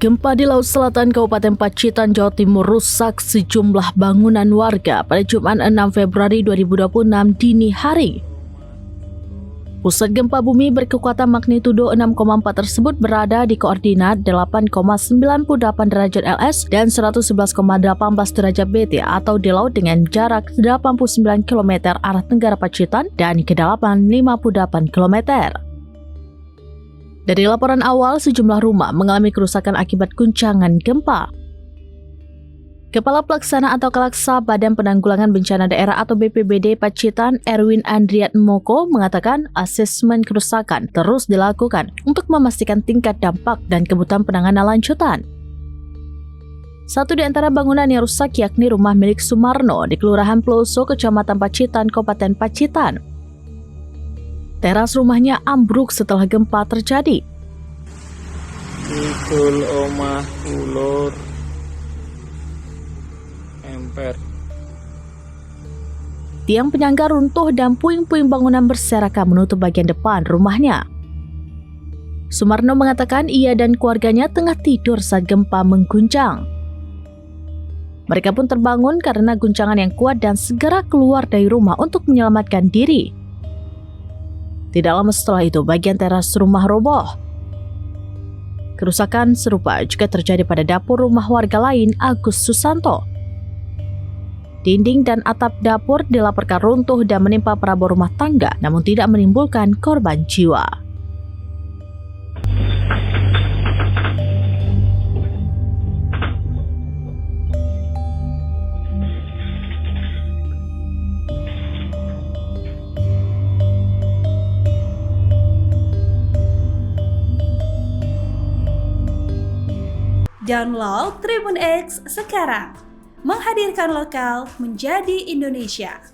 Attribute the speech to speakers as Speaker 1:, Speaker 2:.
Speaker 1: Gempa di Laut Selatan Kabupaten Pacitan, Jawa Timur rusak sejumlah bangunan warga pada Jumat 6 Februari 2026 dini hari. Pusat gempa bumi berkekuatan magnitudo 6,4 tersebut berada di koordinat 8,98 derajat LS dan 111,18 derajat BT atau di laut dengan jarak 89 km arah tenggara Pacitan dan kedalaman 58 km. Dari laporan awal, sejumlah rumah mengalami kerusakan akibat guncangan gempa. Kepala Pelaksana atau Kalaksa Badan Penanggulangan Bencana Daerah atau BPBD Pacitan, Erwin Andriat Moko, mengatakan asesmen kerusakan terus dilakukan untuk memastikan tingkat dampak dan kebutuhan penanganan lanjutan. Satu di antara bangunan yang rusak yakni rumah milik Sumarno di Kelurahan Peloso, Kecamatan Pacitan, Kabupaten Pacitan. Teras rumahnya ambruk setelah gempa terjadi.
Speaker 2: Ikul omah ulur emper.
Speaker 1: Tiang penyangga runtuh dan puing-puing bangunan berserakan menutup bagian depan rumahnya. Sumarno mengatakan ia dan keluarganya tengah tidur saat gempa mengguncang. Mereka pun terbangun karena guncangan yang kuat dan segera keluar dari rumah untuk menyelamatkan diri. Tidak lama setelah itu, bagian teras rumah roboh. Kerusakan serupa juga terjadi pada dapur rumah warga lain, Agus Susanto. Dinding dan atap dapur dilaporkan runtuh dan menimpa perabot rumah tangga, namun tidak menimbulkan korban jiwa.
Speaker 3: Download Tribun X sekarang, menghadirkan lokal menjadi Indonesia.